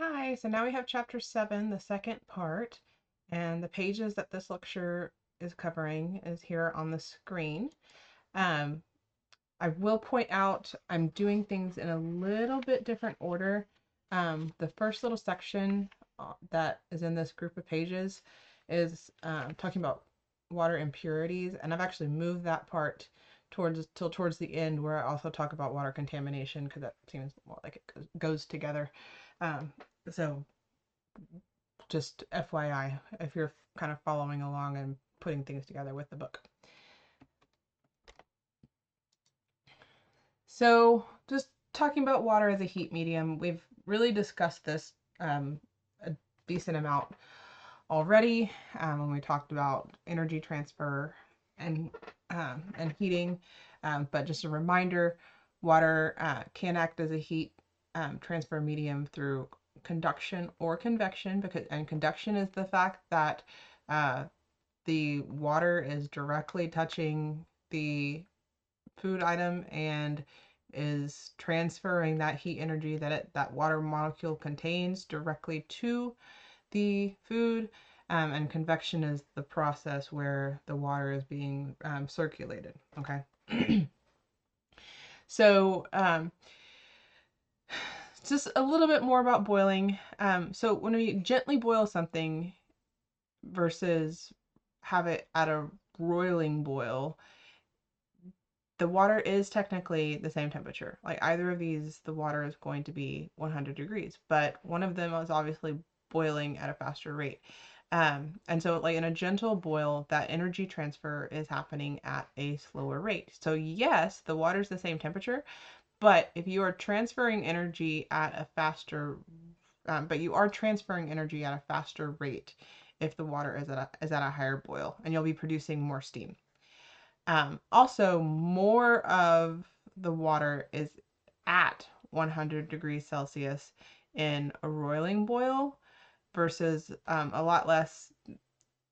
Hi, so now we have chapter 7, the second part, and the pages that this lecture is covering is here on the screen. Um, I will point out I'm doing things in a little bit different order. The first little section that is in this group of pages is talking about water impurities, and I've actually moved that part towards the end where I also talk about water contamination because that seems more like it goes together. Um, so just FYI, if you're kind of following along and putting things together with the book. So, just talking about water as a heat medium, we've really discussed this a decent amount already when we talked about energy transfer and heating. But just a reminder, water can act as a heat transfer medium through conduction or convection, and conduction is the fact that uh, the water is directly touching the food item and is transferring that heat energy that water molecule contains directly to the food. And convection is the process where the water is being circulated. Okay. So just a little bit more about boiling. So when we gently boil something versus have it at a roiling boil, the water is technically the same temperature. Like either of these, the water is going to be 100 degrees, but one of them is obviously boiling at a faster rate. And so like in a gentle boil, that energy transfer is happening at a slower rate. So yes, the water is the same temperature, but if you are transferring energy at a faster, but you are transferring energy at a faster rate if the water is at a higher boil, and you'll be producing more steam. Also, more of the water is at 100 degrees Celsius in a roiling boil versus a lot less,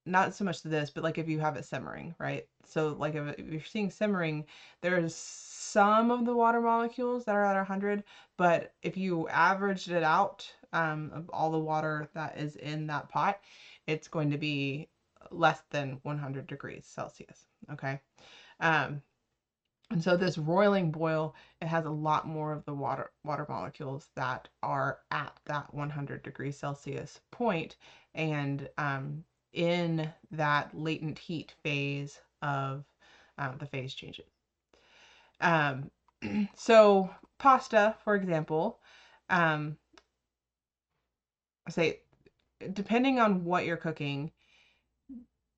not so much this, but like if you have it simmering, right? So, like if you're seeing simmering, there's some of the water molecules that are at 100, but if you averaged it out, of all the water that is in that pot, it's going to be less than 100 degrees Celsius. Okay. Um, and so this roiling boil, it has a lot more of the water molecules that are at that 100 degrees Celsius point, and in that latent heat phase of the phase changes. Um, so pasta, for example, um, say depending on what you're cooking,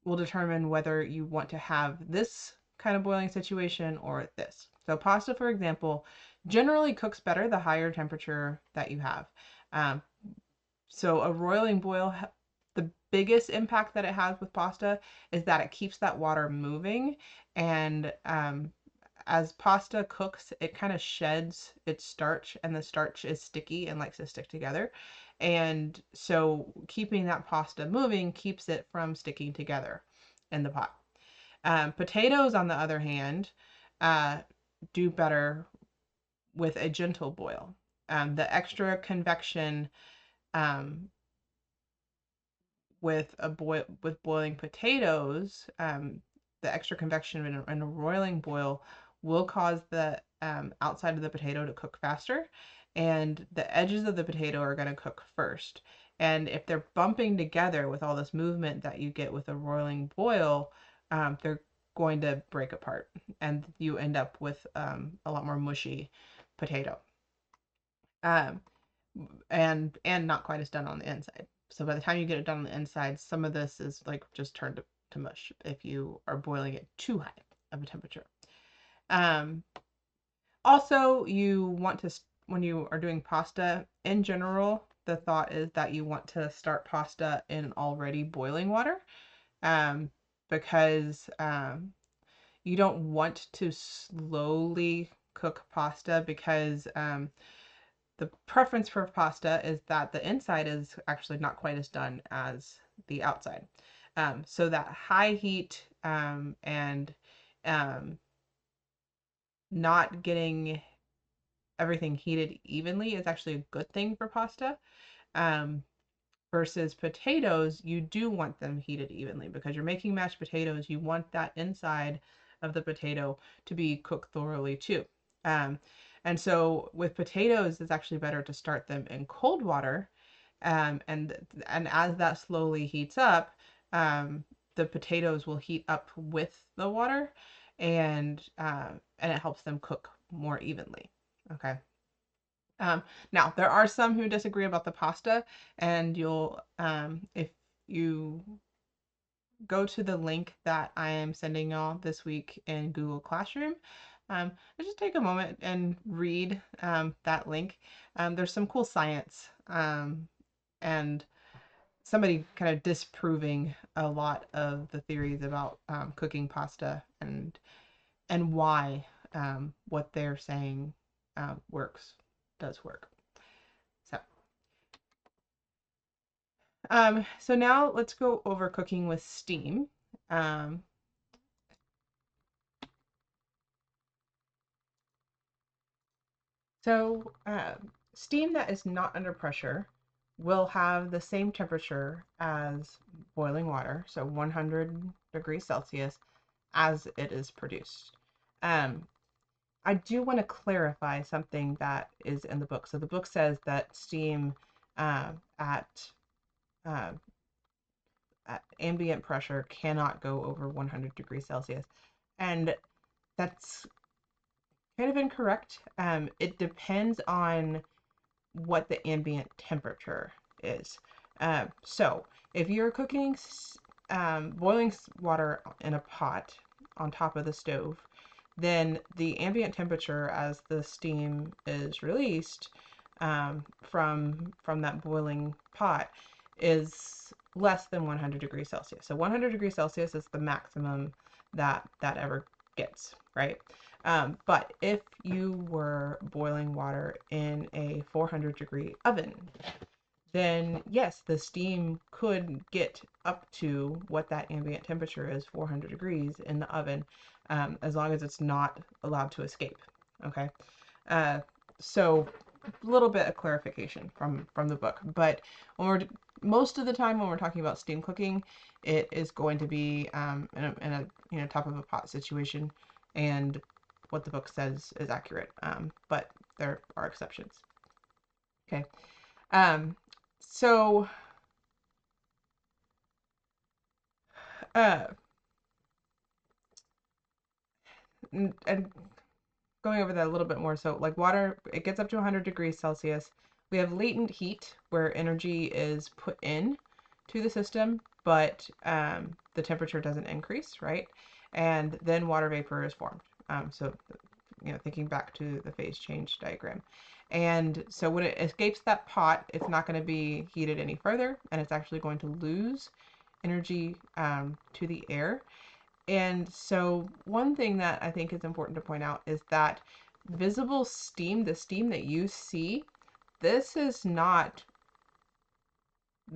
will determine whether you want to have this kind of boiling situation or this. So pasta, for example, generally cooks better the higher temperature that you have. Um, so a roiling boil, the biggest impact that it has with pasta is that it keeps that water moving, and as pasta cooks, it kind of sheds its starch, and the starch is sticky and likes to stick together. And so keeping that pasta moving keeps it from sticking together in the pot. Potatoes, on the other hand, uh, do better with a gentle boil. The extra convection um, with boiling potatoes, the extra convection in a roiling boil will cause the outside of the potato to cook faster, and the edges of the potato are going to cook first. And if they're bumping together with all this movement that you get with a roiling boil, they're going to break apart, and you end up with a lot more mushy potato. Um, and not quite as done on the inside. So by the time you get it done on the inside, some of this is like just turned to mush if you are boiling it too high of a temperature. Um, Also, you want to, when you are doing pasta in general, the thought is that you want to start pasta in already boiling water, um, because you don't want to slowly cook pasta because the preference for pasta is that the inside is actually not quite as done as the outside. So that high heat and um, not getting everything heated evenly is actually a good thing for pasta. Um, versus potatoes, you do want them heated evenly because you're making mashed potatoes. You want that inside of the potato to be cooked thoroughly too. Um, and so with potatoes, it's actually better to start them in cold water. And as that slowly heats up, the potatoes will heat up with the water, and it helps them cook more evenly. Okay. Um, Now, there are some who disagree about the pasta, and if you go to the link that I am sending y'all this week in Google Classroom, just take a moment and read that link. There's some cool science and somebody kind of disproving a lot of the theories about cooking pasta and why what they're saying does work. So, so now let's go over cooking with steam. Um, Steam that is not under pressure will have the same temperature as boiling water, so 100 degrees Celsius, as it is produced. Um, I do want to clarify something that is in the book. So the book says that steam uh, at uh, at ambient pressure cannot go over 100 degrees Celsius. And that's kind of incorrect. It depends on what the ambient temperature is. So if you're cooking boiling water in a pot on top of the stove, then the ambient temperature as the steam is released from that boiling pot is less than 100 degrees Celsius. So 100 degrees Celsius is the maximum that ever gets, right? But if you were boiling water in a 400-degree oven, then yes, the steam could get up to what that ambient temperature is, 400 degrees in the oven, as long as it's not allowed to escape. Okay, uh, so a little bit of clarification from the book, but most of the time when we're talking about steam cooking, it is going to be in a top of a pot situation, and what the book says is accurate. But there are exceptions. Okay. Um, so, uh, and going over that a little bit more. So, like water, it gets up to 100 degrees Celsius. We have latent heat where energy is put in to the system, but the temperature doesn't increase, right? And then water vapor is formed. So, thinking back to the phase change diagram. And so when it escapes that pot, it's not going to be heated any further, and it's actually going to lose energy to the air. And so one thing that I think is important to point out is that visible steam, the steam that you see, this is not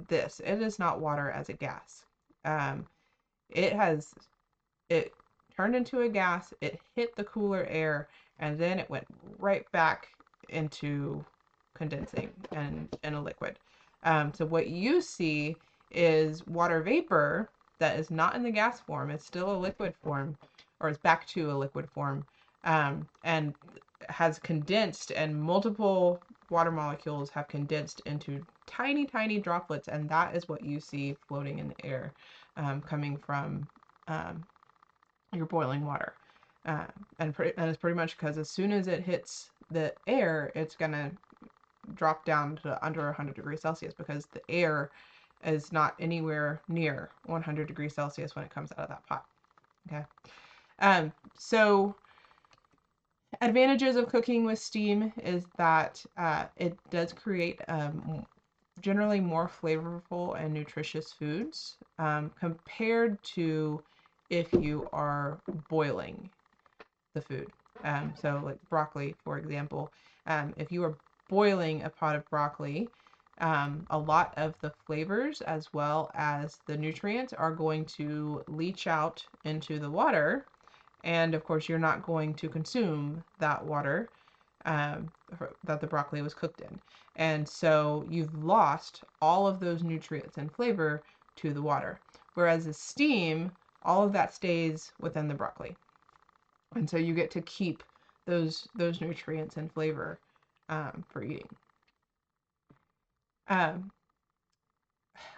this. It is not water as a gas. Um, it turned into a gas, it hit the cooler air, and then it went right back into condensing and in a liquid. So what you see is water vapor that is not in the gas form. It's still a liquid form, or it's back to a liquid form, and has condensed, and multiple water molecules have condensed into tiny, tiny droplets, and that is what you see floating in the air, coming from um, your boiling water. And it's pretty much because as soon as it hits the air, it's going to drop down to under 100 degrees Celsius because the air is not anywhere near 100 degrees Celsius when it comes out of that pot. Okay. So advantages of cooking with steam is that it does create generally more flavorful and nutritious foods compared to if you are boiling the food. So like broccoli, for example, if you are boiling a pot of broccoli, a lot of the flavors as well as the nutrients are going to leach out into the water. And of course, you're not going to consume that water. that the broccoli was cooked in. And so you've lost all of those nutrients and flavor to the water. Whereas the steam, all of that stays within the broccoli. And so you get to keep those nutrients and flavor for eating. Um,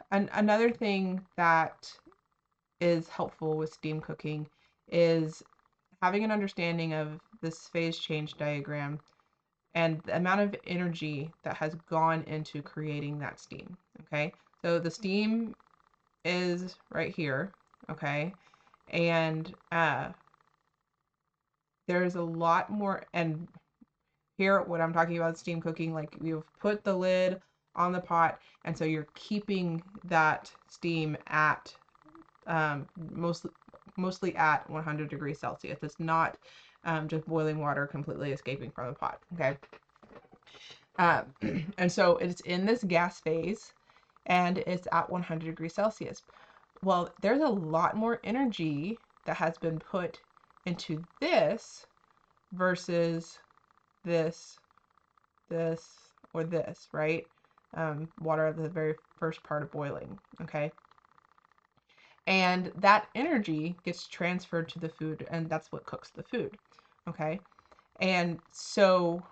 another thing that is helpful with steam cooking is having an understanding of this phase change diagram and the amount of energy that has gone into creating that steam. Okay, so the steam is right here. Okay, and there's a lot more. And here, what I'm talking about steam cooking, like you've put the lid on the pot, and so you're keeping that steam at mostly at 100 degrees Celsius. It's not just boiling water completely escaping from the pot. Okay. And so it's in this gas phase and it's at 100 degrees Celsius. Well, there's a lot more energy that has been put into this versus this, or this, right? Water at the very first part of boiling, okay? And that energy gets transferred to the food, and that's what cooks the food, okay? And so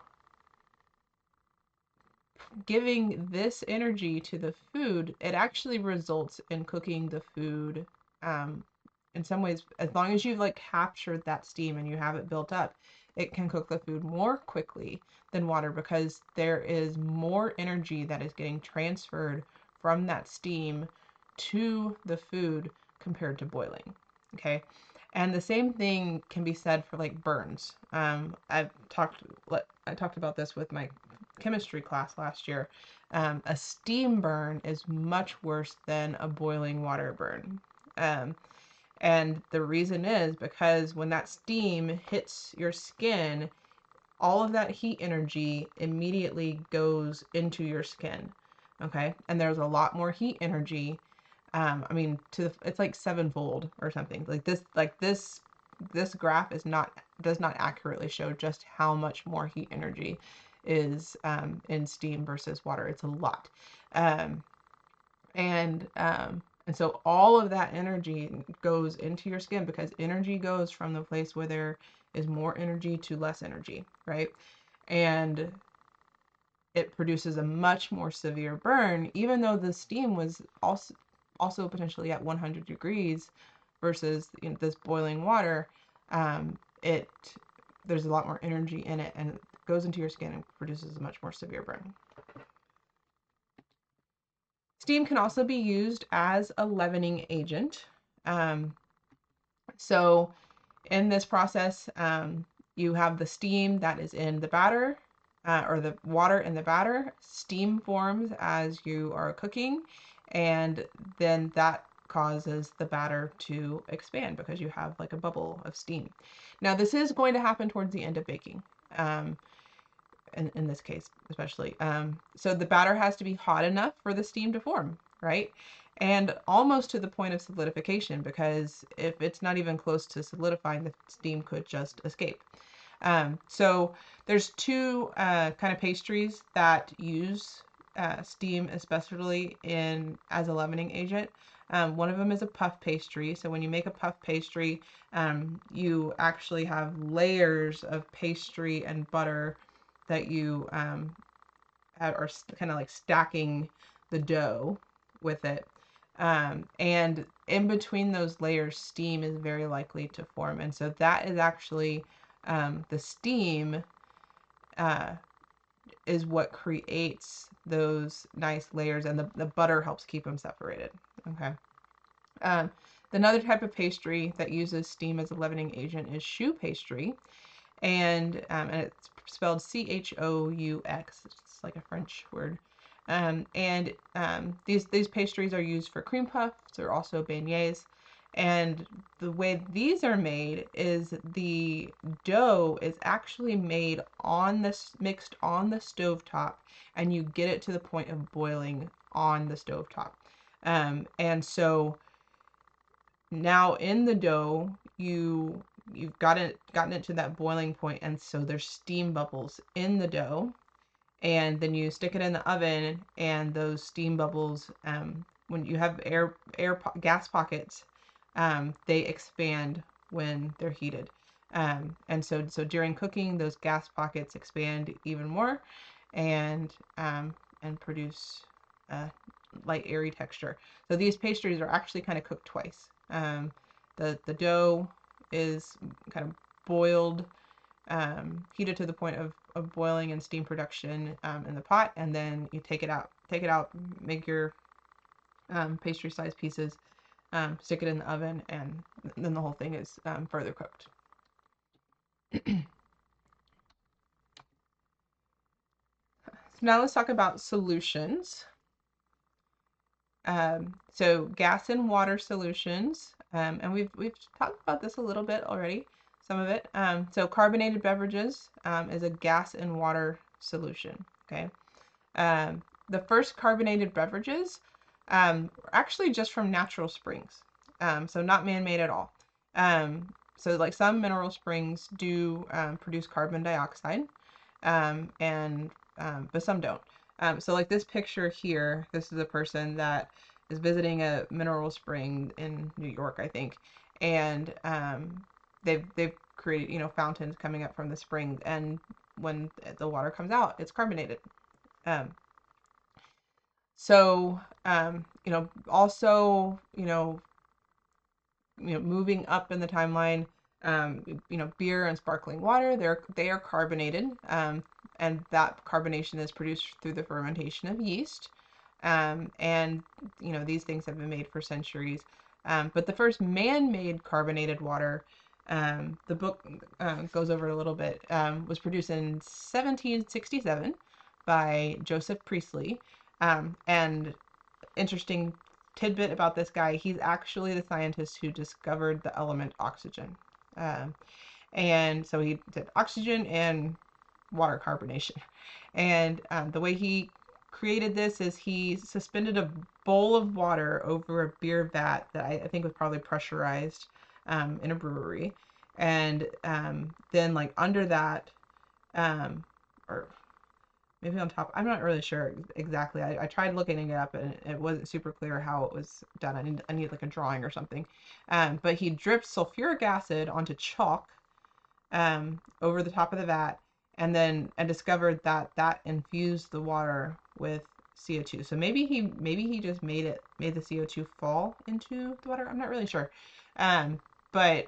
giving this energy to the food, it actually results in cooking the food in some ways, as long as you've like captured that steam and you have it built up, it can cook the food more quickly than water because there is more energy that is getting transferred from that steam to the food compared to boiling. Okay. And the same thing can be said for like burns. I talked about this with my chemistry class last year. A steam burn is much worse than a boiling water burn. And the reason is because when that steam hits your skin, all of that heat energy immediately goes into your skin. Okay. And there's a lot more heat energy. I mean, it's like sevenfold or something. This graph does not accurately show just how much more heat energy is in steam versus water. It's a lot. And so all of that energy goes into your skin because energy goes from the place where there is more energy to less energy, right? And it produces a much more severe burn, even though the steam was also potentially at 100 degrees versus this boiling water. There's a lot more energy in it and it goes into your skin and produces a much more severe burn. Steam can also be used as a leavening agent. So in this process, you have the steam that is in the batter, or the water in the batter. Steam forms as you are cooking, and then that causes the batter to expand because you have like a bubble of steam. Now, this is going to happen towards the end of baking. In this case, especially. So the batter has to be hot enough for the steam to form, right? And almost to the point of solidification, because if it's not even close to solidifying, the steam could just escape. So there's two kind of pastries that use steam, especially as a leavening agent. One of them is a puff pastry. So when you make a puff pastry, you actually have layers of pastry and butter that you are kind of like stacking the dough with it. And in between those layers, steam is very likely to form. And so that is actually the steam is what creates those nice layers, and the butter helps keep them separated. Okay. Another type of pastry that uses steam as a leavening agent is choux pastry. And it's spelled C-H-O-U-X. It's like a French word. These pastries are used for cream puffs or also beignets. And the way these are made is the dough is actually made mixed on the stovetop, and you get it to the point of boiling on the stovetop. And so now in the dough, you you've gotten it to that boiling point, and so there's steam bubbles in the dough, and then you stick it in the oven, and those steam bubbles, when you have gas pockets, they expand when they're heated. And so during cooking, those gas pockets expand even more, and produce a light, airy texture. So these pastries are actually kind of cooked twice. The dough is kind of boiled, heated to the point of boiling and steam production in the pot, and then you take it out, make your pastry sized pieces, stick it in the oven, and then the whole thing is further cooked. So now let's talk about solutions. So gas and water solutions, and we've talked about this a little bit already, some of it. So carbonated beverages is a gas and water solution. Okay. The first carbonated beverages were actually just from natural springs, so not man-made at all. So like some mineral springs do produce carbon dioxide, but some don't. So like this picture here, this is a person that is visiting a mineral spring in New York, I think, and they've created fountains coming up from the spring, and when the water comes out, it's carbonated. So also moving up in the timeline, beer and sparkling water, they are carbonated, and that carbonation is produced through the fermentation of yeast. And these things have been made for centuries. But the first man-made carbonated water, the book goes over it a little bit, was produced in 1767 by Joseph Priestley. And interesting tidbit about this guy, he's actually the scientist who discovered the element oxygen. And so he did oxygen and water carbonation. And the way he created this is he suspended a bowl of water over a beer vat that I think was probably pressurized in a brewery. And then like under that, or maybe on top, I'm not really sure exactly. I tried looking it up, and it wasn't super clear how it was done. I need like a drawing or something. But he dripped sulfuric acid onto chalk over the top of the vat, and discovered that infused the water with CO2. So maybe he just made the CO2 fall into the water. I'm not really sure. But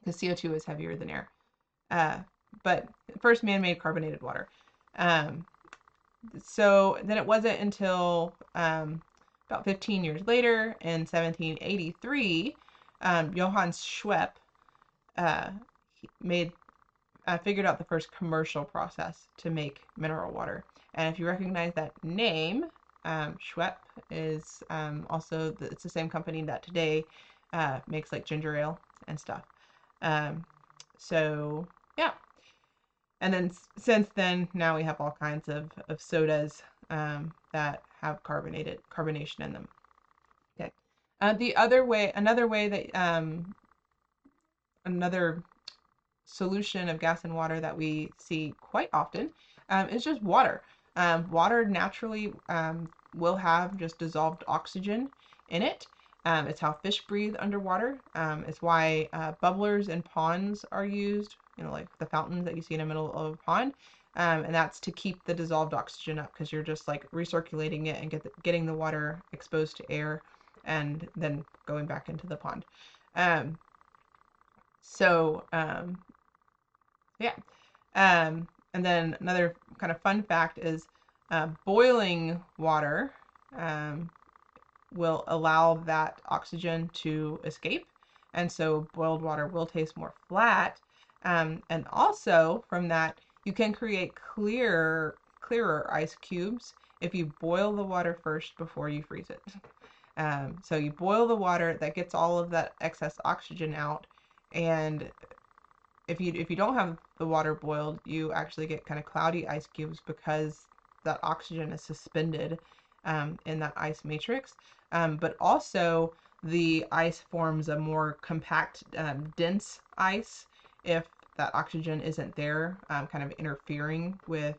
because CO2 is heavier than air. But first man-made carbonated water. So then it wasn't until about 15 years later, in 1783, Johann Schwepp figured out the first commercial process to make mineral water. And if you recognize that name, Schwepp is it's the same company that today makes like ginger ale and stuff. So yeah. And then since then, now we have all kinds of sodas that have carbonation in them. Okay. Another way that another solution of gas and water that we see quite often is just water. Water naturally will have just dissolved oxygen in it. It's how fish breathe underwater. It's why bubblers in ponds are used, like the fountains that you see in the middle of a pond. And that's to keep the dissolved oxygen up, because you're just like recirculating it and getting the water exposed to air and then going back into the pond. Yeah. And then another kind of fun fact is boiling water will allow that oxygen to escape. And so boiled water will taste more flat. And also from that, you can create clearer ice cubes if you boil the water first before you freeze it. So you boil the water, that gets all of that excess oxygen out. And if you don't have the water boiled, you actually get kind of cloudy ice cubes, because that oxygen is suspended in that ice matrix. But also the ice forms a more compact, dense ice if that oxygen isn't there, kind of interfering with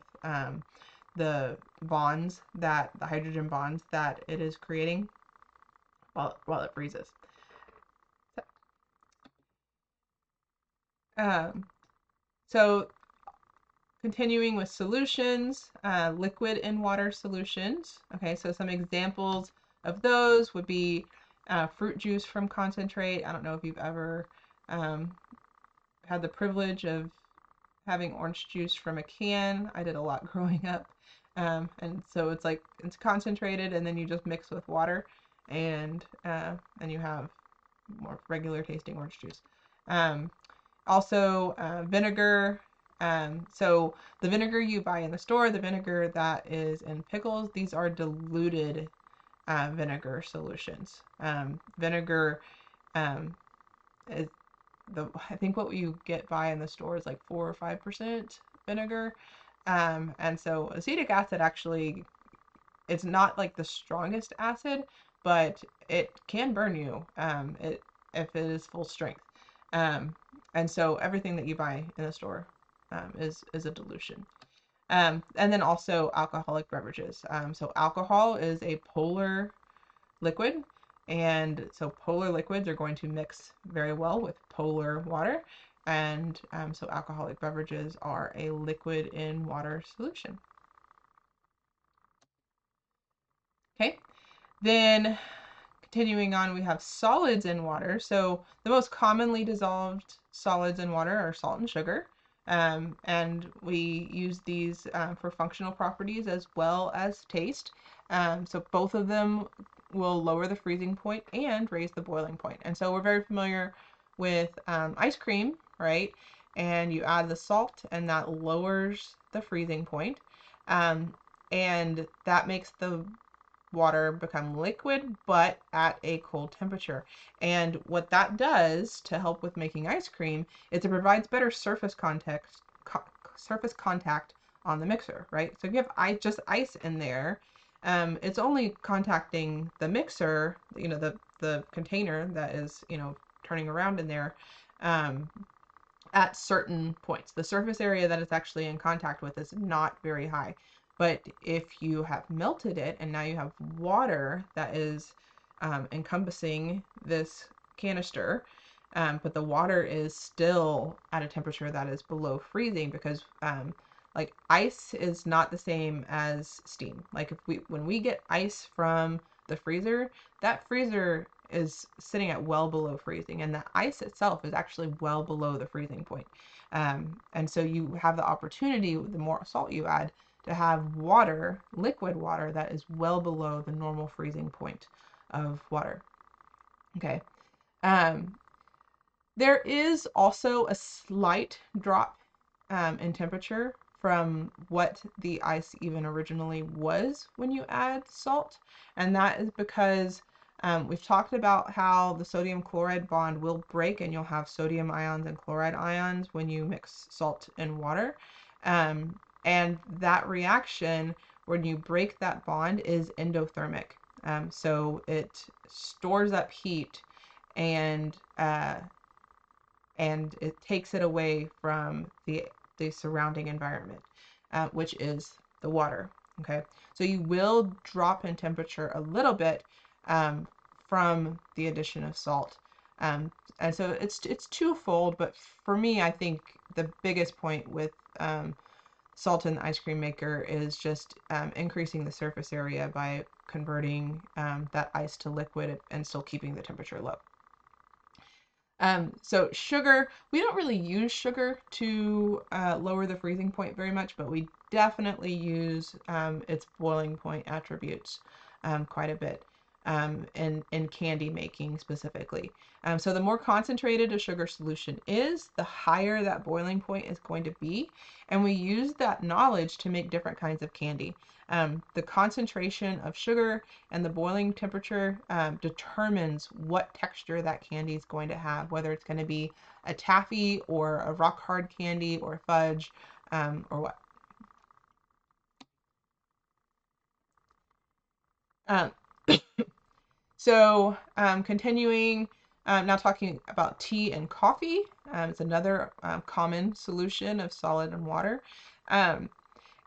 the bonds the hydrogen bonds that it is creating while it freezes. Um, so continuing with solutions, liquid and water solutions. Okay, so some examples of those would be fruit juice from concentrate. I don't know if you've ever had the privilege of having orange juice from a can. I did a lot growing up. And so it's concentrated, and then you just mix with water, and you have more regular tasting orange juice. Also, vinegar. So the vinegar you buy in the store, the vinegar that is in pickles, these are diluted vinegar solutions. Vinegar is I think what you buy in the store is like 4 or 5% vinegar. And so acetic acid actually, it's not like the strongest acid, but it can burn you if it is full strength. And so everything that you buy in the store is a dilution. And then also alcoholic beverages. So alcohol is a polar liquid, and so polar liquids are going to mix very well with polar water, and so alcoholic beverages are a liquid in water solution. Okay, then continuing on, we have solids in water. So the most commonly dissolved solids in water are salt and sugar. And we use these for functional properties as well as taste. So both of them will lower the freezing point and raise the boiling point. And so we're very familiar with ice cream, right? And you add the salt, and that lowers the freezing point. And that makes the water become liquid, but at a cold temperature. And what that does to help with making ice cream is it provides better surface contact on the mixer, right? So if you have just ice in there, it's only contacting the mixer, the container that is, turning around in there, at certain points. The surface area that it's actually in contact with is not very high. But if you have melted it and now you have water that is encompassing this canister, but the water is still at a temperature that is below freezing, because like ice is not the same as steam. Like when we get ice from the freezer, that freezer is sitting at well below freezing, and the ice itself is actually well below the freezing point. And so you have the opportunity, the more salt you add, to have water, liquid water, that is well below the normal freezing point of water. Okay. There is also a slight drop in temperature from what the ice even originally was when you add salt, and that is because we've talked about how the sodium chloride bond will break, and you'll have sodium ions and chloride ions when you mix salt and water. And that reaction, when you break that bond, is endothermic. So it stores up heat, and it takes it away from the surrounding environment, which is the water. Okay, so you will drop in temperature a little bit from the addition of salt, and so it's twofold. But for me, I think the biggest point with salt in the ice cream maker is just increasing the surface area by converting that ice to liquid and still keeping the temperature low. So sugar, we don't really use sugar to lower the freezing point very much, but we definitely use its boiling point attributes quite a bit in candy making specifically. So the more concentrated a sugar solution is, the higher that boiling point is going to be. And we use that knowledge to make different kinds of candy. The concentration of sugar and the boiling temperature determines what texture that candy is going to have, whether it's going to be a taffy or a rock hard candy or fudge or what. So continuing, now talking about tea and coffee. It's another common solution of solid and water. Um,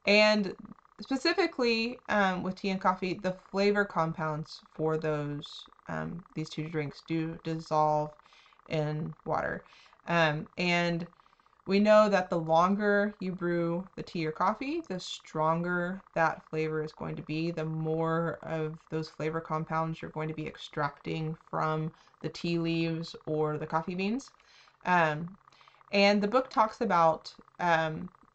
and specifically with tea and coffee, the flavor compounds for these two drinks do dissolve in water. And we know that the longer you brew the tea or coffee, the stronger that flavor is going to be, the more of those flavor compounds you're going to be extracting from the tea leaves or the coffee beans. Um, and the book talks about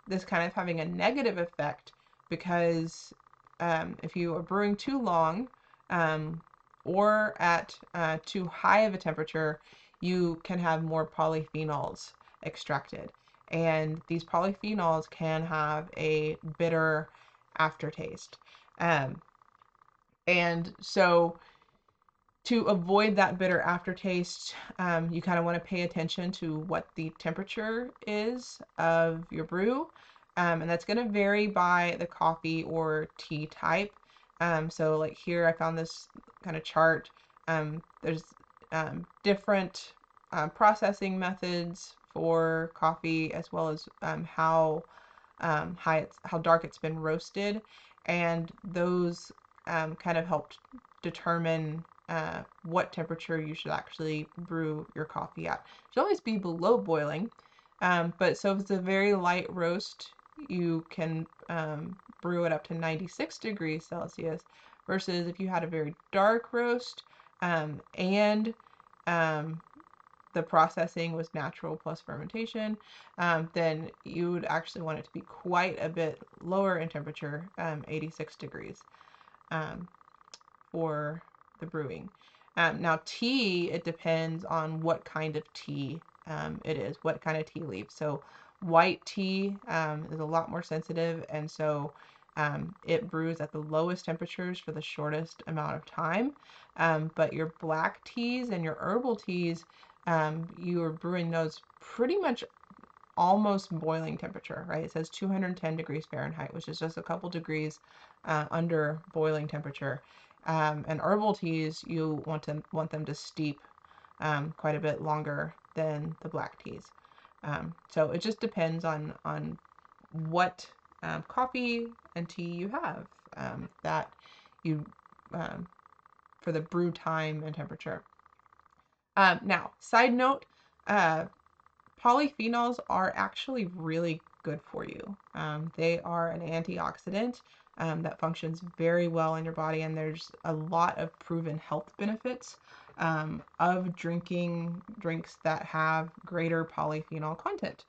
this kind of having a negative effect because if you are brewing too long or at too high of a temperature, you can have more polyphenols extracted. And these polyphenols can have a bitter aftertaste. Um, and so to avoid that bitter aftertaste, you kind of want to pay attention to what the temperature is of your brew. And that's going to vary by the coffee or tea type. So like here, I found this kind of chart. There's different processing methods for coffee as well as how dark it's been roasted. And those kind of helped determine what temperature you should actually brew your coffee at. It should always be below boiling. But so if it's a very light roast, you can brew it up to 96 degrees Celsius versus if you had a very dark roast and the processing was natural plus fermentation, then you would actually want it to be quite a bit lower in temperature, 86 degrees. For the brewing. Now tea, it depends on what kind of tea it is, what kind of tea leaf. So white tea is a lot more sensitive, and so it brews at the lowest temperatures for the shortest amount of time. But your black teas and your herbal teas, you are brewing those pretty much almost boiling temperature, right? It says 210 degrees Fahrenheit, which is just a couple degrees under boiling temperature. And herbal teas, you want them to steep quite a bit longer than the black teas. So it just depends on what coffee and tea you have that you for the brew time and temperature. Now, side note, polyphenols are actually really good for you. They are an antioxidant that functions very well in your body, and there's a lot of proven health benefits of drinking drinks that have greater polyphenol content.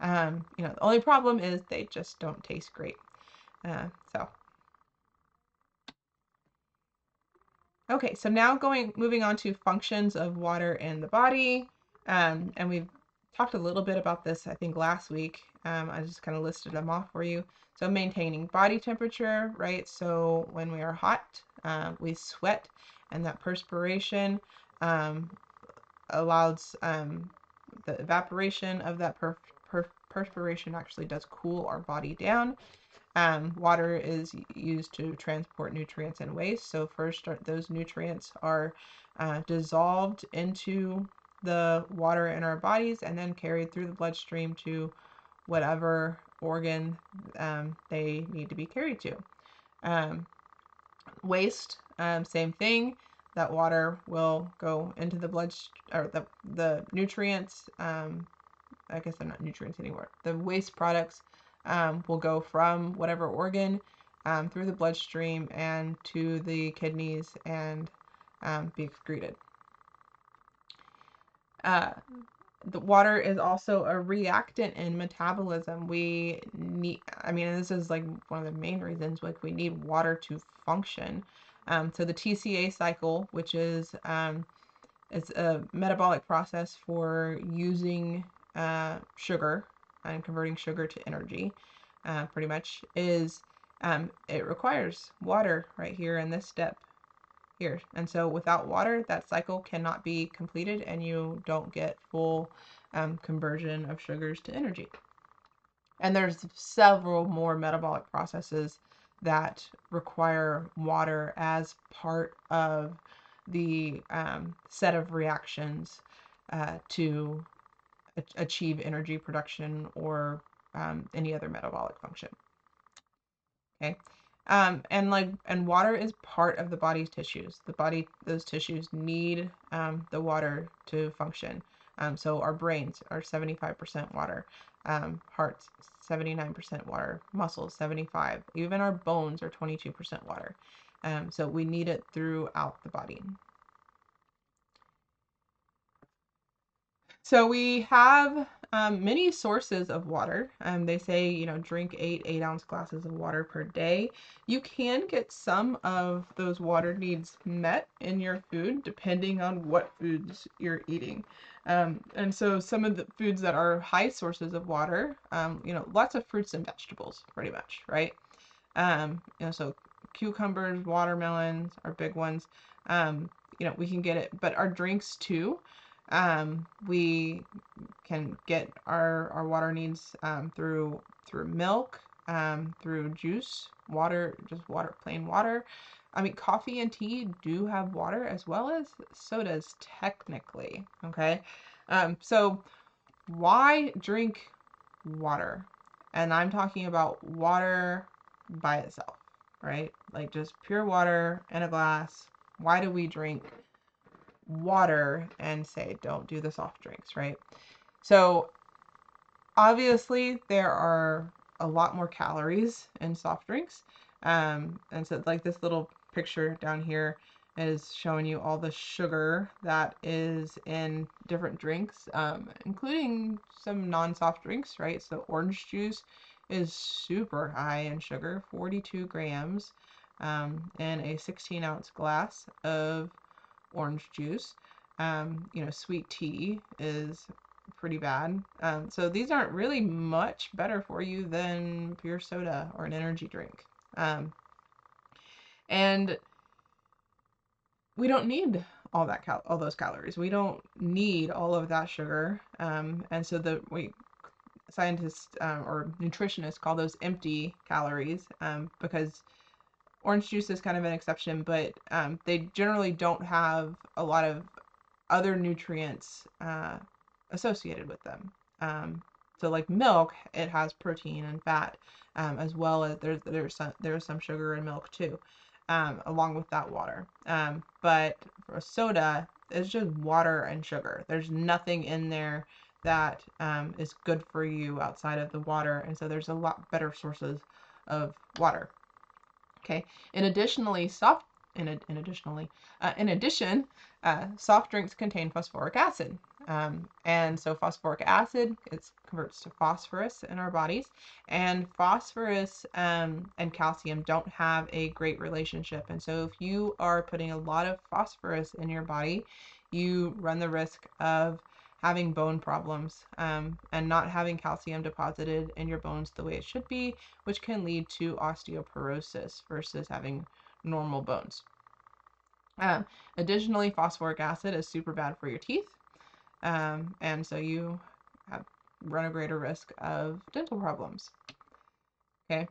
The only problem is they just don't taste great. So, okay, so now moving on to functions of water in the body, and we've talked a little bit about this, I think, last week. I just kind of listed them off for you. So maintaining body temperature, right? So when we are hot, we sweat, and that perspiration allows the evaporation of that perspiration actually does cool our body down. Water is used to transport nutrients and waste. So first, those nutrients are dissolved into the water in our bodies and then carried through the bloodstream to whatever organ they need to be carried to. Waste, same thing. That water will go into the blood, or the nutrients. I guess they're not nutrients anymore. The waste products will go from whatever organ through the bloodstream and to the kidneys and be excreted. The water is also a reactant in metabolism. We need, and this is like one of the main reasons, like we need water to function. So the TCA cycle, which is it's a metabolic process for using sugar and converting sugar to energy, pretty much, it requires water right here in this step here. And so without water, that cycle cannot be completed and you don't get full conversion of sugars to energy. And there's several more metabolic processes that require water as part of the set of reactions to achieve energy production or any other metabolic function. Okay. And water is part of the body's tissues. Those tissues need the water to function. So our brains are 75% water, hearts 79% water, muscles 75, even our bones are 22% water. So we need it throughout the body. So we have many sources of water. They say, drink 8-ounce glasses of water per day. You can get some of those water needs met in your food, depending on what foods you're eating. And so some of the foods that are high sources of water, lots of fruits and vegetables, pretty much, right? So cucumbers, watermelons are big ones. We can get it, but our drinks too. We can get our water needs through milk, through juice, water, just water, plain water. I mean, coffee and tea do have water as well as sodas technically, okay? So why drink water? And I'm talking about water by itself, right? Like just pure water in a glass. Why do we drink water and say don't do the soft drinks, right? So obviously there are a lot more calories in soft drinks. And so like this little picture down here is showing you all the sugar that is in different drinks, including some non-soft drinks, right? So orange juice is super high in sugar, 42 grams in a 16-ounce glass of orange juice. Sweet tea is pretty bad. So these aren't really much better for you than pure soda or an energy drink. And we don't need all those calories. We don't need all of that sugar. And so scientists or nutritionists call those empty calories because orange juice is kind of an exception, but they generally don't have a lot of other nutrients associated with them. So like milk, it has protein and fat, as well as there's some sugar in milk too, along with that water. But for soda, it's just water and sugar. There's nothing in there that is good for you outside of the water, and so there's a lot better sources of water. Okay. In addition, soft drinks contain phosphoric acid. And so phosphoric acid, it converts to phosphorus in our bodies. And phosphorus and calcium don't have a great relationship. And so if you are putting a lot of phosphorus in your body, you run the risk of having bone problems and not having calcium deposited in your bones the way it should be, which can lead to osteoporosis versus having normal bones. Additionally, phosphoric acid is super bad for your teeth, and so you run a greater risk of dental problems. Okay,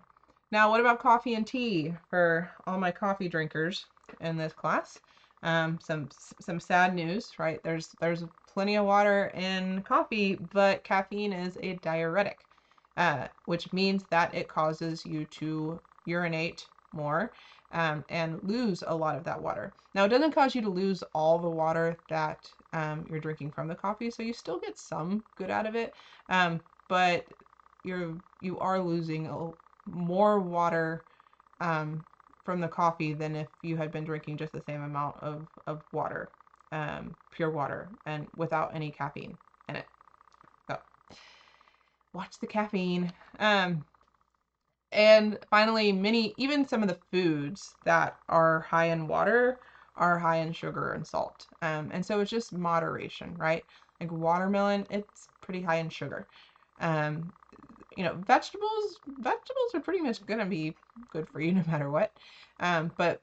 now what about coffee and tea for all my coffee drinkers in this class? Some sad news, right? There's plenty of water in coffee, but caffeine is a diuretic, which means that it causes you to urinate more and lose a lot of that water. Now, it doesn't cause you to lose all the water that you're drinking from the coffee, so you still get some good out of it, but you are losing more water from the coffee than if you had been drinking just the same amount of water, pure water, and without any caffeine in it. So watch the caffeine. And finally, even some of the foods that are high in water are high in sugar and salt. And so it's just moderation, right? Like watermelon, it's pretty high in sugar. Vegetables are pretty much gonna be good for you no matter what. But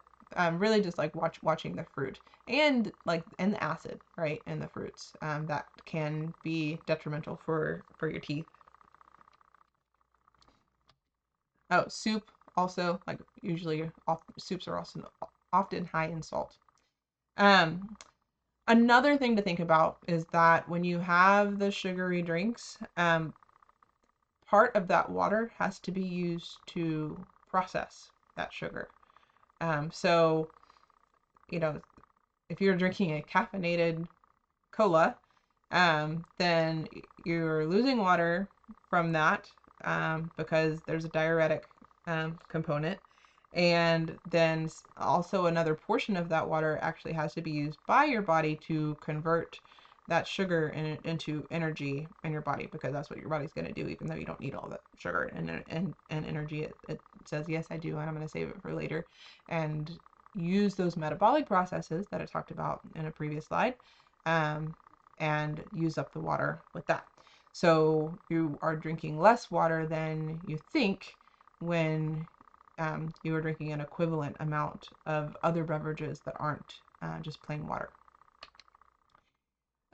really just like watching the fruit and the acid, right, in the fruits that can be detrimental for your teeth. Oh, soup also, like usually soups are also often high in salt. Um, Another thing to think about is that when you have the sugary drinks, part of that water has to be used to process that sugar. So, you know, if you're drinking a caffeinated cola, then you're losing water from that because there's a diuretic component. And then also another portion of that water actually has to be used by your body to convert that sugar into energy in your body, because that's what your body's going to do, even though you don't need all that sugar and energy. It says, yes, I do, and I'm going to save it for later. And use those metabolic processes that I talked about in a previous slide, and use up the water with that. So you are drinking less water than you think when you are drinking an equivalent amount of other beverages that aren't just plain water.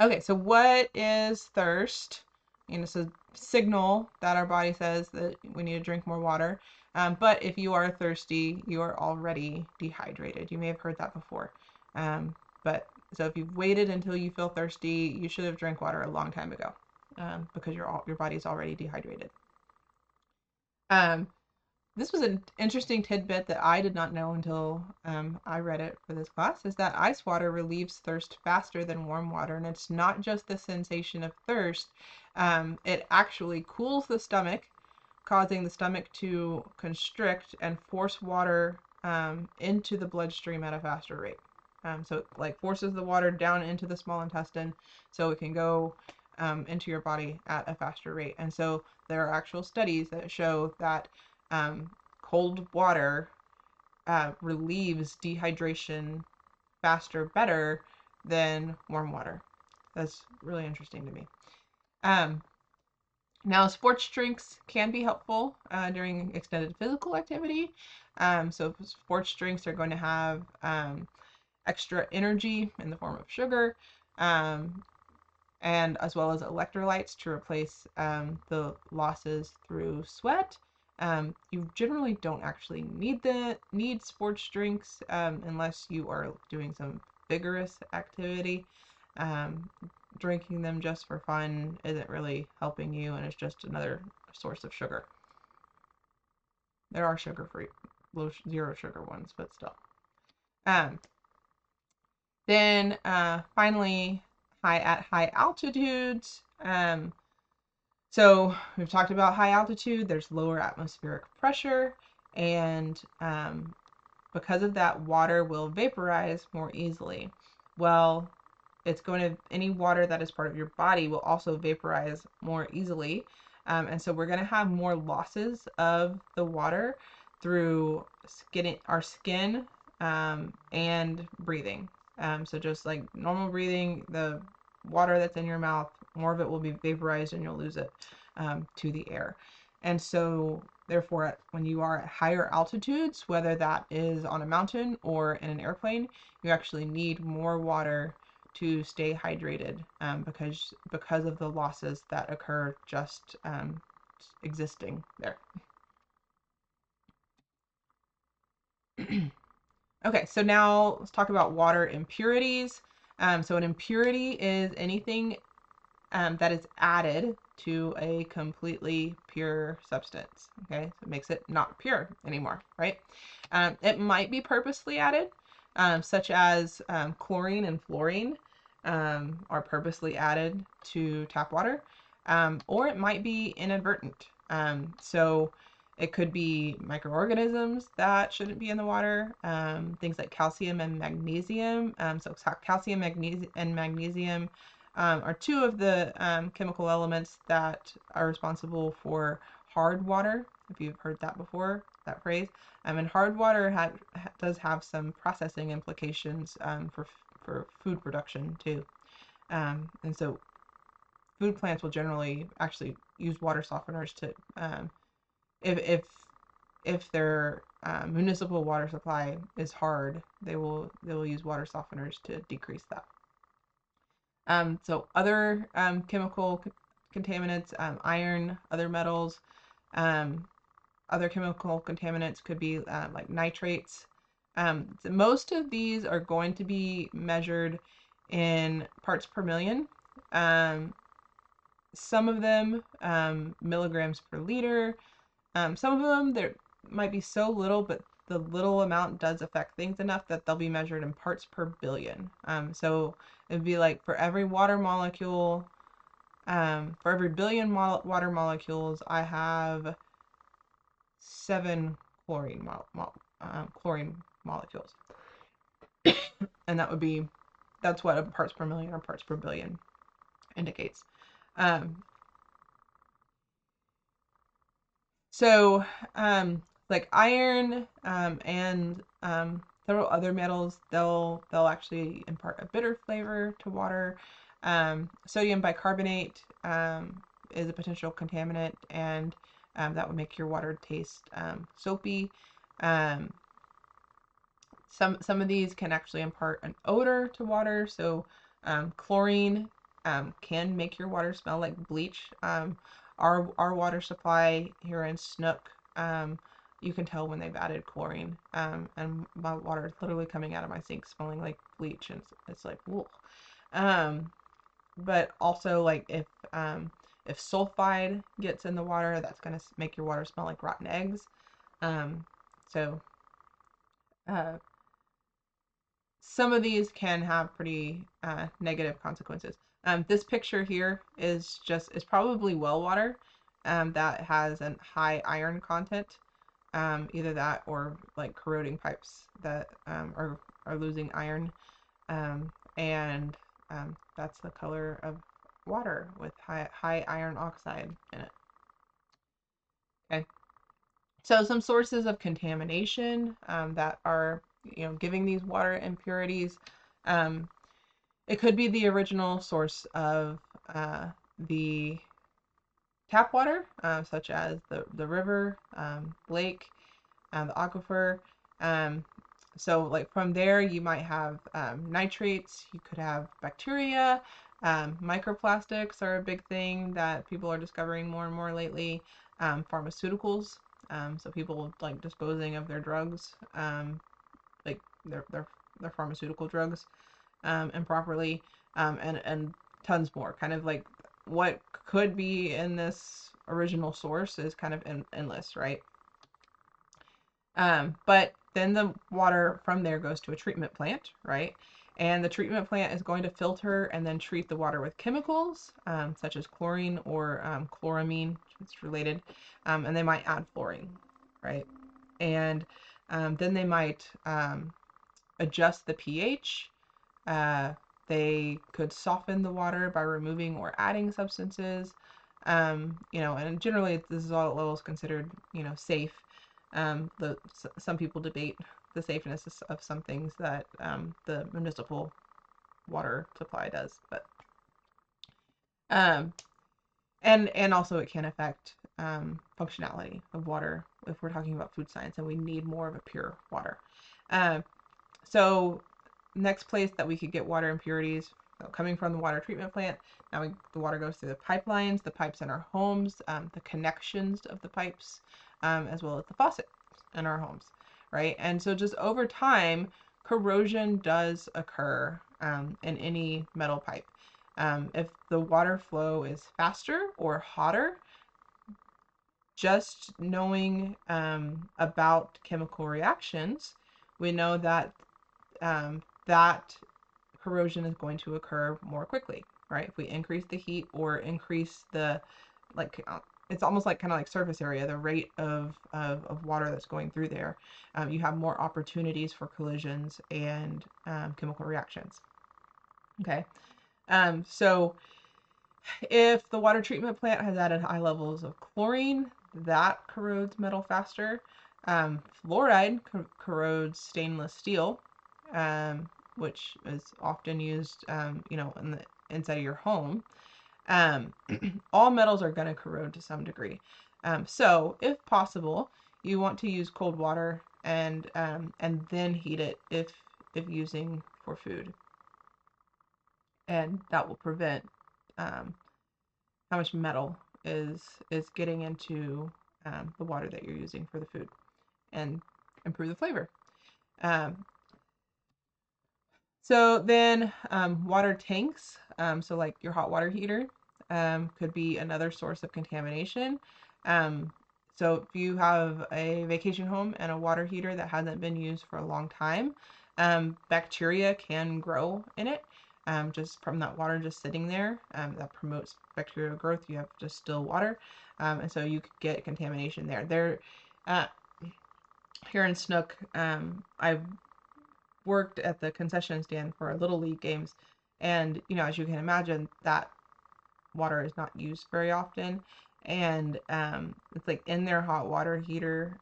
Okay, so what is thirst? It's a signal that our body says that we need to drink more water. But if you are thirsty, you are already dehydrated. You may have heard that before. But so if you've waited until you feel thirsty, you should have drank water a long time ago, because your body's already dehydrated. This was an interesting tidbit that I did not know until I read it for this class, is that ice water relieves thirst faster than warm water. And it's not just the sensation of thirst. It actually cools the stomach, causing the stomach to constrict and force water into the bloodstream at a faster rate. So it like forces the water down into the small intestine so it can go into your body at a faster rate. And so there are actual studies that show that cold water relieves dehydration faster, better than warm water. That's really interesting to me. Now, sports drinks can be helpful during extended physical activity. So sports drinks are going to have extra energy in the form of sugar, and as well as electrolytes to replace the losses through sweat. You generally don't actually need sports drinks unless you are doing some vigorous activity. Drinking them just for fun isn't really helping you, and it's just another source of sugar. There are sugar-free, zero sugar ones, but still. Then finally, at high altitudes. So we've talked about high altitude. There's lower atmospheric pressure, and because of that, water will vaporize more easily. Well, any water that is part of your body will also vaporize more easily. And so we're going to have more losses of the water through our skin and breathing. So just like normal breathing, the water that's in your mouth, more of it will be vaporized and you'll lose it to the air. And so therefore, when you are at higher altitudes, whether that is on a mountain or in an airplane, you actually need more water to stay hydrated because of the losses that occur just existing there. Okay, so now let's talk about water impurities. So an impurity is anything that is added to a completely pure substance. Okay, so it makes it not pure anymore, right? It might be purposely added, such as chlorine and fluorine are purposely added to tap water, or it might be inadvertent. So it could be microorganisms that shouldn't be in the water, things like calcium and magnesium. So calcium and magnesium are two of the chemical elements that are responsible for hard water, if you've heard that before, that phrase. And hard water does have some processing implications for food production too. And so food plants will generally actually use water softeners to, if their municipal water supply is hard, they will use water softeners to decrease that. So other chemical contaminants, iron, other metals, other chemical contaminants could be like nitrates, Most of these are going to be measured in parts per million. Some of them milligrams per liter. Some of them there might be so little, but the little amount does affect things enough that they'll be measured in parts per billion. So it'd be like for every water molecule, for every billion water molecules, I have 7 chlorine molecules, and that's what a parts per million or parts per billion indicates. Um, So, like iron, and several other metals, they'll actually impart a bitter flavor to water. Sodium bicarbonate is a potential contaminant, and that would make your water taste soapy. Um, some of these can actually impart an odor to water. So chlorine can make your water smell like bleach. Our water supply here in Snook, you can tell when they've added chlorine. And my water is literally coming out of my sink smelling like bleach, and it's like, whoa. But also like if sulfide gets in the water, that's gonna make your water smell like rotten eggs. So uh, some of these can have pretty negative consequences. This picture here is probably well water that has a high iron content, either that or like corroding pipes that are losing iron, and that's the color of water with high iron oxide in it. Okay, so some sources of contamination that are giving these water impurities. Um, It could be the original source of the tap water, such as the river, lake, the aquifer. Um, so, like from there, you might have nitrates, you could have bacteria. Microplastics are a big thing that people are discovering more and more lately. Pharmaceuticals, so people like disposing of their drugs, like their pharmaceutical drugs improperly, and tons more. Kind of like what could be in this original source is kind of endless, right? But then the water from there goes to a treatment plant, right? And the treatment plant is going to filter and then treat the water with chemicals, such as chlorine or chloramine, it's related, and they might add fluorine, right? And then they might adjust the pH. Uh, they could soften the water by removing or adding substances. And generally this is all at levels considered, safe. Some people debate the safeness of some things that the municipal water supply does, but um, and also it can affect functionality of water if we're talking about food science and we need more of a pure water. So next place that we could get water impurities coming from the water treatment plant. Now the water goes through the pipelines, the pipes in our homes, the connections of the pipes, as well as the faucet in our homes, right? And so just over time, corrosion does occur in any metal pipe. If the water flow is faster or hotter, just knowing about chemical reactions, we know that that corrosion is going to occur more quickly, right? If we increase the heat or increase the, like, it's almost like kind of like surface area, the rate of water that's going through there, you have more opportunities for collisions and chemical reactions. Okay, so if the water treatment plant has added high levels of chlorine, that corrodes metal faster. Fluoride corrodes stainless steel, which is often used, in the inside of your home. All metals are going to corrode to some degree. So, if possible, you want to use cold water and then heat it if using for food, and that will prevent how much metal is getting into the water that you're using for the food and improve the flavor. Um, so then water tanks, so like your hot water heater, could be another source of contamination. Um, so if you have a vacation home and a water heater that hasn't been used for a long time, bacteria can grow in it, just from that water just sitting there. That promotes bacterial growth. You have just still water, and so you could get contamination there. Uh, Here in Snook, I've worked at the concession stand for Little League games, and as you can imagine, that water is not used very often, and it's like in their hot water heater.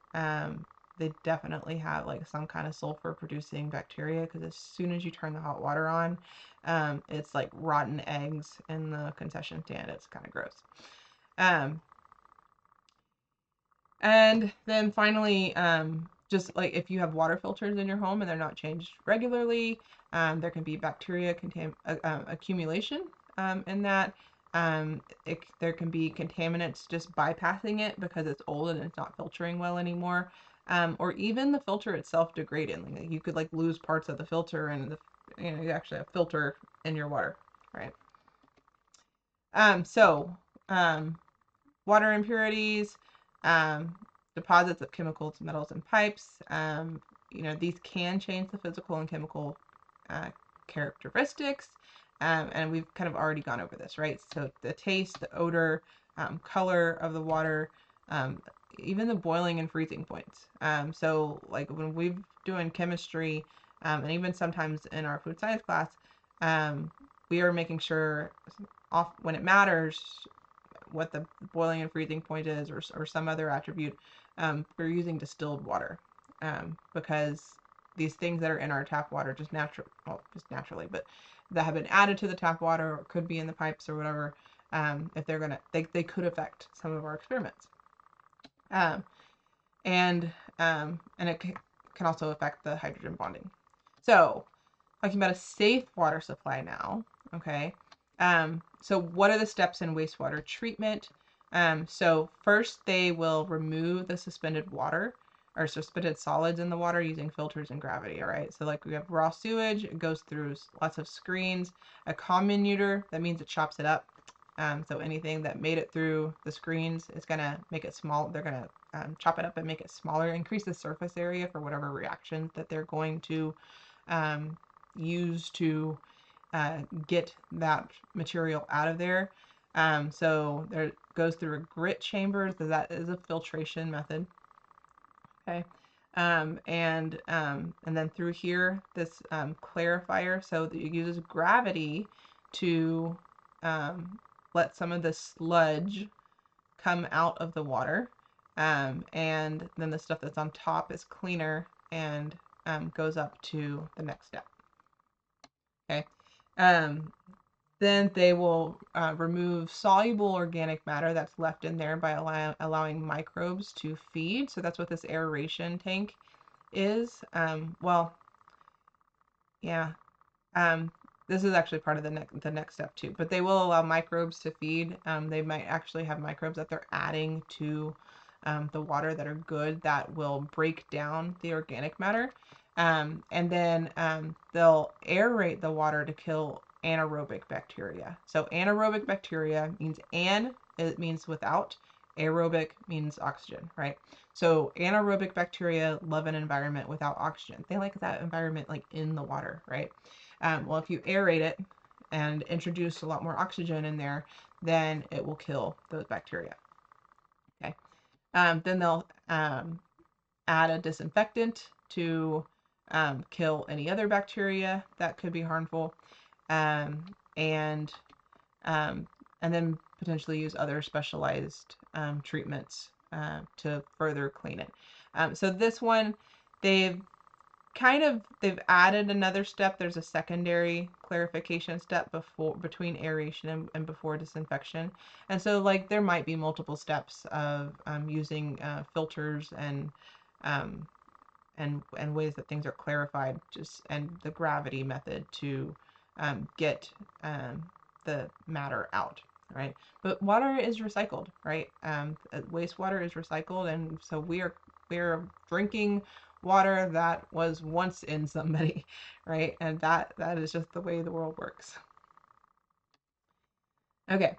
They definitely have like some kind of sulfur producing bacteria, because as soon as you turn the hot water on, it's like rotten eggs in the concession stand. It's kind of gross. Um, And then finally, just like if you have water filters in your home and they're not changed regularly, there can be bacteria accumulation in that. There can be contaminants just bypassing it because it's old and it's not filtering well anymore. Or even the filter itself degrading. Like, you could like lose parts of the filter, and you actually have filter in your water, right? So water impurities, um, deposits of chemicals, metals, and pipes. These can change the physical and chemical uh, characteristics. And we've kind of already gone over this, right? So the taste, the odor, color of the water, um, even the boiling and freezing points. So like when we're doing chemistry, and even sometimes in our food science class, we are making sure off when it matters what the boiling and freezing point is, or some other attribute. We're using distilled water, because these things that are in our tap water just naturally, but that have been added to the tap water or could be in the pipes or whatever. If they could affect some of our experiments. Um, and it can also affect the hydrogen bonding. So, talking about a safe water supply now, okay? So what are the steps in wastewater treatment? So first they will remove the suspended water or suspended solids in the water using filters and gravity, all right? So like we have raw sewage, it goes through lots of screens. A comminutor, that means it chops it up. So anything that made it through the screens is gonna make it small. They're gonna chop it up and make it smaller, increase the surface area for whatever reactions that they're going to um, use to get that material out of there. So there goes through a grit chamber. So that is a filtration method. Okay. And then through here, this clarifier. So that it uses gravity to let some of the sludge come out of the water. And then the stuff that's on top is cleaner and goes up to the next step. Okay. Um, then they will remove soluble organic matter that's left in there by allowing microbes to feed. So that's what this aeration tank is. Well, yeah. This is actually part of the next step too. But they will allow microbes to feed. They might actually have microbes that they're adding to the water that are good, that will break down the organic matter. And then they'll aerate the water to kill anaerobic bacteria. So anaerobic bacteria means it means without. Aerobic means oxygen, right? So anaerobic bacteria love an environment without oxygen. They like that environment like in the water, right? Well, if you aerate it and introduce a lot more oxygen in there, then it will kill those bacteria. Okay. Then they'll add a disinfectant to kill any other bacteria that could be harmful, um, and um, and then potentially use other specialized treatments to further clean it. So this one, they've they've added another step. There's a secondary clarification step between aeration and before disinfection. And so like there might be multiple steps of using filters um, and ways that things are clarified, and the gravity method to get the matter out, right? But water is recycled, right? Wastewater is recycled, and so we are drinking water that was once in somebody, right? And that is just the way the world works. Okay.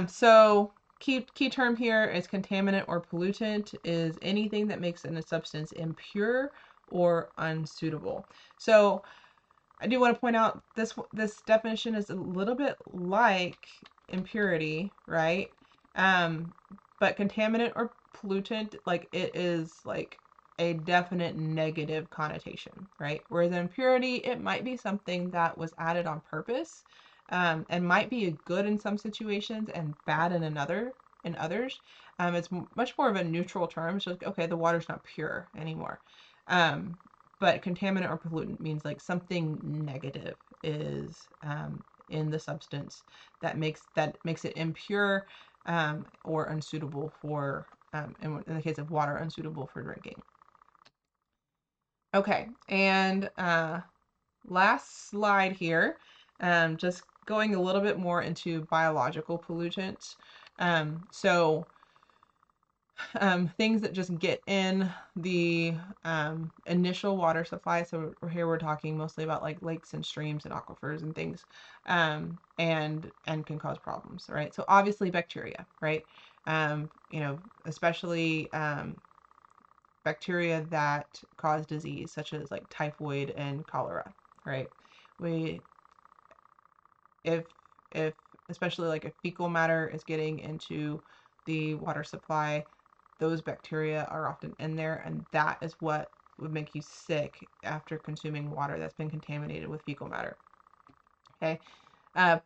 So key term here is contaminant or pollutant is anything that makes a substance impure or unsuitable. So I do want to point out this definition is a little bit like impurity, right? Um, but contaminant or pollutant, like it is like a definite negative connotation, right? Whereas impurity, it might be something that was added on purpose, and might be good in some situations and bad in others. It's much more of a neutral term. It's just okay, the water's not pure anymore. Um, but contaminant or pollutant means like something negative is in the substance that makes it impure, or unsuitable for, in the case of water, unsuitable for drinking. Okay, and last slide here, just going a little bit more into biological pollutants. So things that just get in the initial water supply. So here we're talking mostly about like lakes and streams and aquifers and things, and can cause problems, right? So obviously bacteria, right? Especially bacteria that cause disease, such as like typhoid and cholera, right? We if if especially like if fecal matter is getting into the water supply, those bacteria are often in there, and that is what would make you sick after consuming water that's been contaminated with fecal matter. Okay,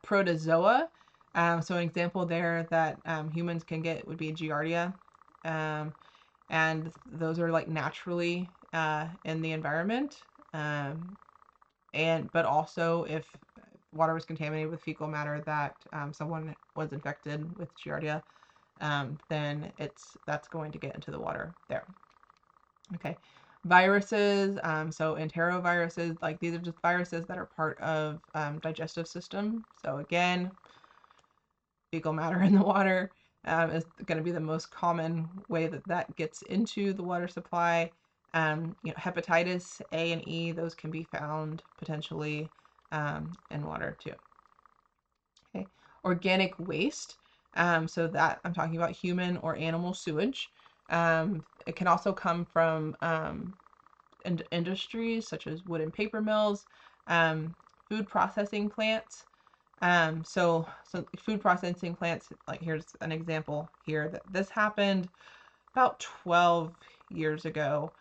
protozoa. So an example there that humans can get would be Giardia, and those are like naturally in the environment, but also if water was contaminated with fecal matter that someone was infected with Giardia, then that's going to get into the water there. Okay, viruses. So enteroviruses, like these are just viruses that are part of digestive system. So again, fecal matter in the water is going to be the most common way that gets into the water supply. Hepatitis A and E, those can be found potentially in water too. Okay, organic waste. So that I'm talking about human or animal sewage. It can also come from industries such as wood and paper mills, food processing plants. So food processing plants, like here's an example here that this happened about 12 years ago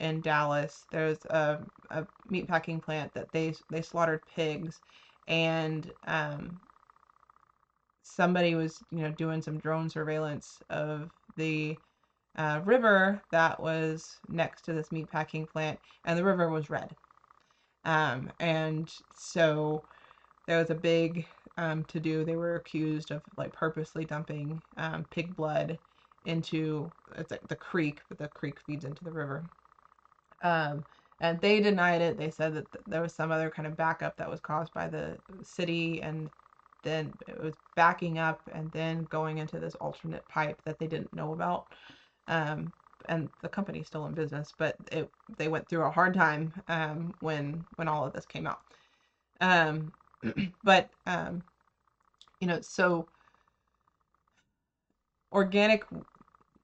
in Dallas. There's a meat packing plant that they slaughtered pigs, and somebody was doing some drone surveillance of the river that was next to this meat packing plant, and the river was red. And so there was a big to do. They were accused of like purposely dumping pig blood into it's like the creek, but the creek feeds into the river. And they denied it. They said that there was some other kind of backup that was caused by the city, and then it was backing up and then going into this alternate pipe that they didn't know about. And the company's still in business, but they went through a hard time when all of this came out. But so organic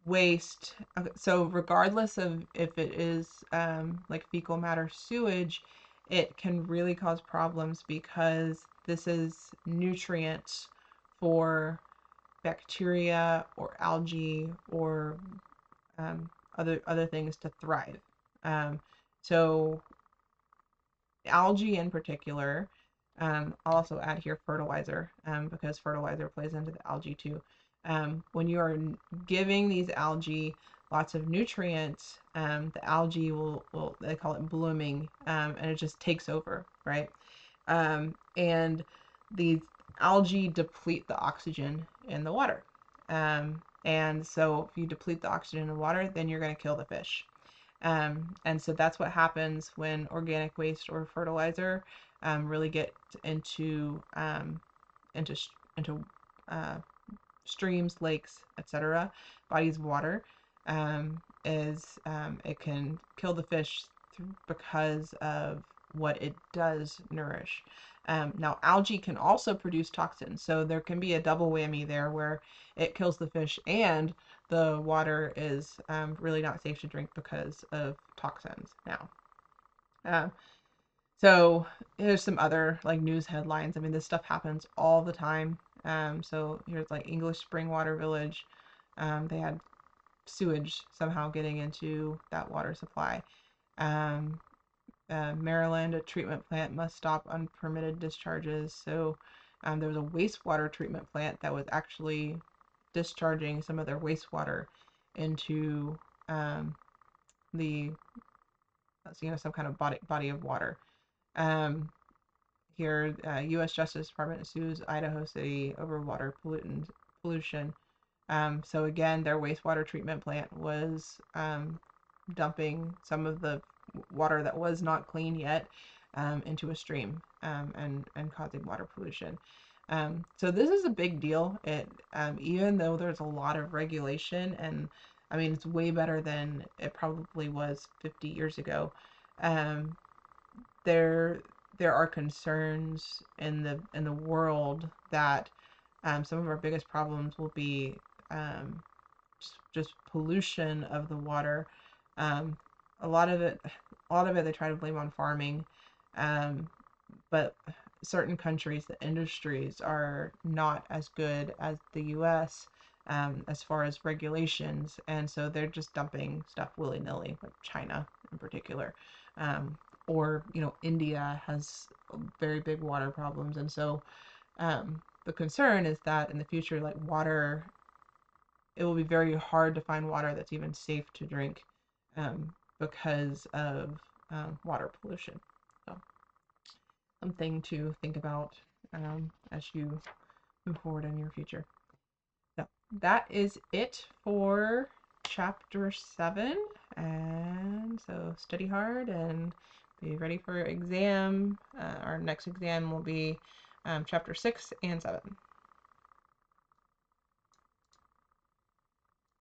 waste. So regardless of if it is like fecal matter sewage, it can really cause problems because this is nutrients for bacteria or algae or other things to thrive. So algae in particular, I'll also add here fertilizer, because fertilizer plays into the algae too. When you are giving these algae lots of nutrients, the algae will they call it blooming, and it just takes over, right? And these algae deplete the oxygen in the water. And so if you deplete the oxygen in the water, then you're going to kill the fish. And so that's what happens when organic waste or fertilizer really get into into streams, lakes, etc., bodies of water. is it can kill the fish because of what it does nourish. Now, algae can also produce toxins, so there can be a double whammy there where it kills the fish and the water is really not safe to drink because of toxins. Now, um, so here's some other like news headlines. I mean, this stuff happens all the time. So here's like English Springwater Village. They had sewage somehow getting into that water supply. Um, Maryland, a treatment plant must stop unpermitted discharges. So there was a wastewater treatment plant that was actually discharging some of their wastewater into the some kind of body of water. Um, Here, U.S. Justice Department sues Idaho City over water pollution. So again, their wastewater treatment plant was dumping some of the water that was not clean yet into a stream and causing water pollution. So this is a big deal. It even though there's a lot of regulation, and I mean it's way better than it probably was 50 years ago. Um, there there are concerns in the world that some of our biggest problems will be um, just pollution of the water. Um, a lot of it, they try to blame on farming, um, but certain countries, the industries are not as good as the U.S. As far as regulations, and so they're just dumping stuff willy nilly, like China in particular. Or India has very big water problems, and so the concern is that in the future, like water, it will be very hard to find water that's even safe to drink because of water pollution. So something to think about as you move forward in your future. So that is it for chapter 7. And so study hard and be ready for exam. Our next exam will be chapter 6 and 7.